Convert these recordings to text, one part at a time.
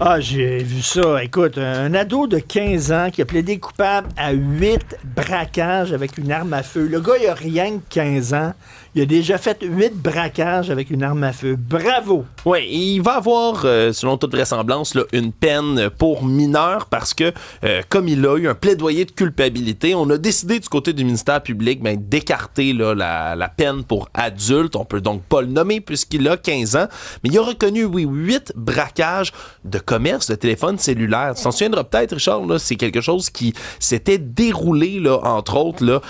Ah, j'ai vu ça. Écoute, un ado de 15 ans qui a plaidé coupable à 8 braquages avec une arme à feu. Le gars, il a rien que 15 ans. Il a déjà fait 8 braquages avec une arme à feu. Bravo! Oui, il va avoir, selon toute vraisemblance, là, une peine pour mineur parce que, comme il a eu un plaidoyer de culpabilité, on a décidé du côté du ministère public d'écarter là, la peine pour adulte. On peut donc pas le nommer puisqu'il a 15 ans, mais il a reconnu, 8 braquages de commerce de téléphone cellulaire. Tu t'en souviendras peut-être, Richard, là, c'est quelque chose qui s'était déroulé, là, entre autres, là,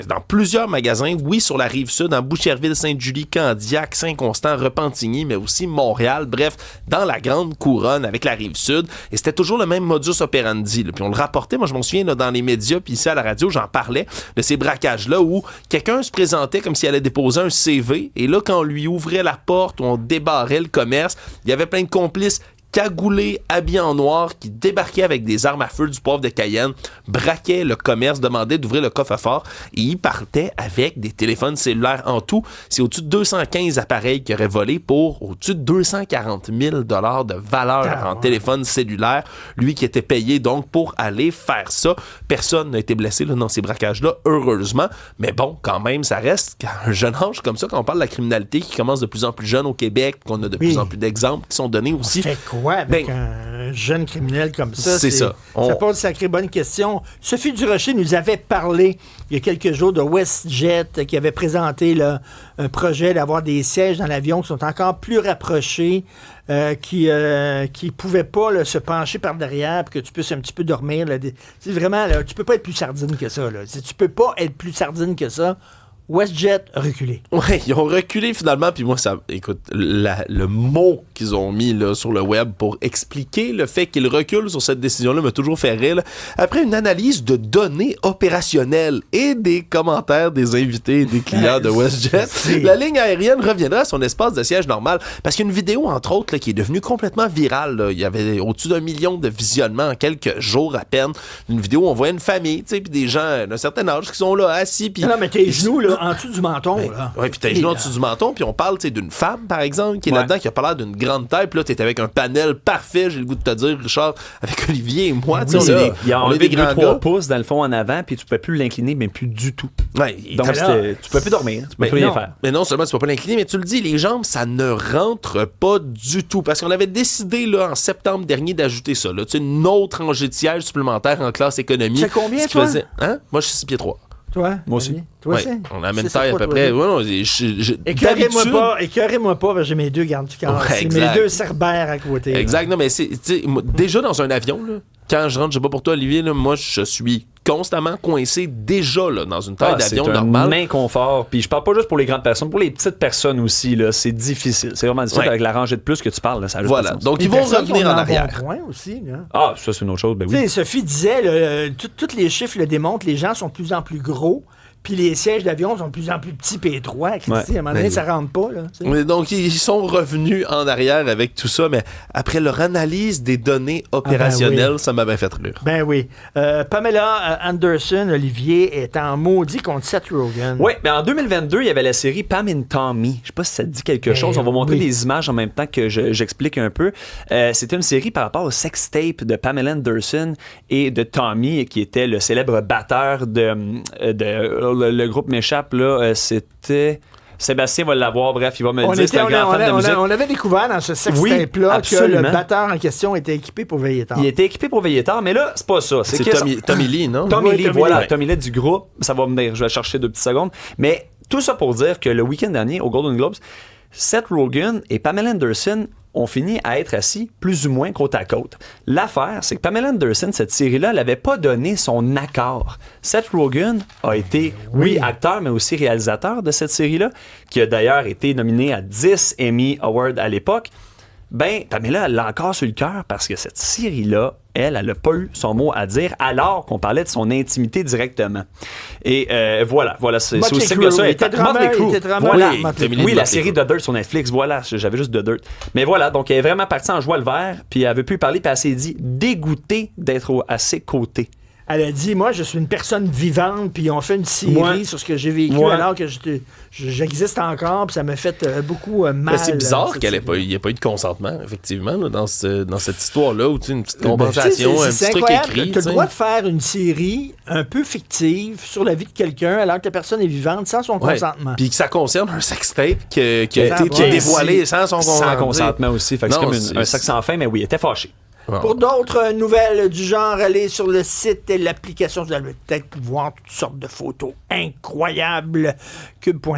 dans plusieurs magasins, sur la Rive-Sud, dans Boucherville, Sainte-Julie, Candiac, Saint-Constant, Repentigny, mais aussi Montréal, bref, dans la grande couronne avec la Rive-Sud. Et c'était toujours le même modus operandi. Là. Puis on le rapportait, moi je m'en souviens là, dans les médias, puis ici à la radio, j'en parlais de ces braquages-là où quelqu'un se présentait comme s'il allait déposer un CV. Et là, quand on lui ouvrait la porte ou on débarrait le commerce, il y avait plein de complices cagoulés, habillés en noir, qui débarquaient avec des armes à feu du poivre de Cayenne, braquaient le commerce, demandaient d'ouvrir le coffre-fort et ils partaient avec des téléphones cellulaires en tout. C'est au-dessus de 215 appareils qu'ils auraient volés pour au-dessus de 240 000 $ de valeur en téléphone cellulaire. Lui qui était payé donc pour aller faire ça. Personne n'a été blessé là, dans ces braquages-là, heureusement. Mais bon, quand même, ça reste qu'à un jeune âge comme ça, quand on parle de la criminalité qui commence de plus en plus jeune au Québec, qu'on a de plus en plus d'exemples qui sont donnés aussi. Avec un jeune criminel comme ça? C'est ça. Ça pose une sacrée bonne question. Sophie Durocher nous avait parlé il y a quelques jours de WestJet qui avait présenté là, un projet d'avoir des sièges dans l'avion qui sont encore plus rapprochés, qui pouvaient pas là, se pencher par derrière pour que tu puisses un petit peu dormir. Là. C'est vraiment, là, tu peux pas être plus sardine que ça. Là. Tu peux pas être plus sardine que ça. WestJet a reculé. Oui, ils ont reculé finalement, puis moi, écoute, le mot qu'ils ont mis là, sur le web pour expliquer le fait qu'ils reculent sur cette décision-là m'a toujours fait rire. Là. Après une analyse de données opérationnelles et des commentaires des invités et des clients de WestJet, la ligne aérienne reviendra à son espace de siège normal. Parce qu'il y a une vidéo, entre autres, là, qui est devenue complètement virale. Là. Il y avait au-dessus d'1 million de visionnements en quelques jours à peine. Une vidéo où on voit une famille, tu sais, puis des gens d'un certain âge qui sont là, assis. Pis, non, mais tes genoux, là, en dessous du menton. Oui, puis t'as les genoux en dessous du menton, puis on parle d'une femme, par exemple, qui est là-dedans, qui a pas l'air d'une grande taille, puis là, t'es avec un panel parfait, j'ai le goût de te dire, Richard, avec Olivier et moi, oui, il a enlevé 2-3 pouces dans le fond en avant, puis tu peux plus l'incliner, mais plus du tout. Ouais, donc, tu peux plus dormir, tu peux plus rien faire. Mais non seulement tu peux pas l'incliner, mais tu le dis, les jambes, ça ne rentre pas du tout, parce qu'on avait décidé, là, en septembre dernier, d'ajouter ça, là, une autre rangée de sièges supplémentaire en classe économie. C'est combien, toi? Hein? Moi, je suis 6 pieds 3. Toi? Moi aussi. Toi aussi? On a la même taille à peu près. Ouais, non, écœurez-moi pas, parce que j'ai mes deux gardes du corps. C'est mes deux cerbères à côté. Exact. Non, mais déjà dans un avion, là, quand je rentre, je sais pas pour toi, Olivier, là, moi, je suis constamment coincé déjà là, dans une taille d'avion normale. C'est un inconfort. Puis je parle pas juste pour les grandes personnes, pour les petites personnes aussi, là, c'est difficile. C'est vraiment difficile avec la rangée de plus que tu parles. Là, ça voilà. Donc, ils vont revenir en arrière. Aussi, là. Ah, ça, c'est une autre chose. Ben oui. Sophie disait, tous les chiffres le démontrent, les gens sont de plus en plus gros. Puis les sièges d'avion sont de plus en plus petits et étroits. À un moment donné, ça rentre pas. Là, mais donc, ils sont revenus en arrière avec tout ça, mais après leur analyse des données opérationnelles, ça m'a bien fait rire. Ben oui. Pamela Anderson, Olivier, est en maudit contre Seth Rogen. Oui, mais en 2022, il y avait la série Pam and Tommy. Je sais pas si ça te dit quelque chose. On va montrer des images en même temps que j'explique un peu. C'était une série par rapport au sextape de Pamela Anderson et de Tommy, qui était le célèbre batteur le groupe m'échappe, là, c'était... Sébastien va l'avoir, bref, il va me le dire, c'est un grand fan de musique. On avait découvert dans ce sextape-là que le batteur en question était équipé pour veiller tard. Il était équipé pour veiller tard, mais là, c'est pas ça. C'est Tommy Lee, non? Tommy Lee, voilà, Tommy Lee du groupe. Ça va venir, je vais chercher 2 petites secondes. Mais tout ça pour dire que le week-end dernier, au Golden Globes, Seth Rogen et Pamela Anderson ont fini à être assis plus ou moins côte à côte. L'affaire, c'est que Pamela Anderson, cette série-là, elle n'avait pas donné son accord. Seth Rogen a été, acteur, mais aussi réalisateur de cette série-là, qui a d'ailleurs été nominé à 10 Emmy Awards à l'époque. Ben, Pamela, elle l'a encore sur le cœur parce que cette série-là, elle n'a pas eu son mot à dire alors qu'on parlait de son intimité directement. Et voilà, c'est aussi que ça. Oui, la série The Dirt sur Netflix, voilà, j'avais juste The Dirt. Mais voilà, donc elle est vraiment partie en joie le vert, puis elle veut plus parler, puis elle s'est dit dégoûtée d'être à ses côtés. Elle a dit, moi, je suis une personne vivante, puis on fait une série sur ce que j'ai vécu alors que j'existe encore, puis ça m'a fait beaucoup mal. C'est bizarre qu'il n'y ait pas eu de consentement, effectivement, là, dans cette histoire-là, où une petite compensation, un petit truc écrit. Tu as le droit de faire une série un peu fictive sur la vie de quelqu'un alors que la personne est vivante sans son consentement. Puis que ça concerne un sextape qui a été dévoilé sans son consentement. Sans consentement aussi. Fait que c'est comme un sexe sans fin, mais oui, il était fâché. Pour d'autres nouvelles du genre, allez sur le site et l'application. Vous allez peut-être voir toutes sortes de photos incroyables. Cube.ca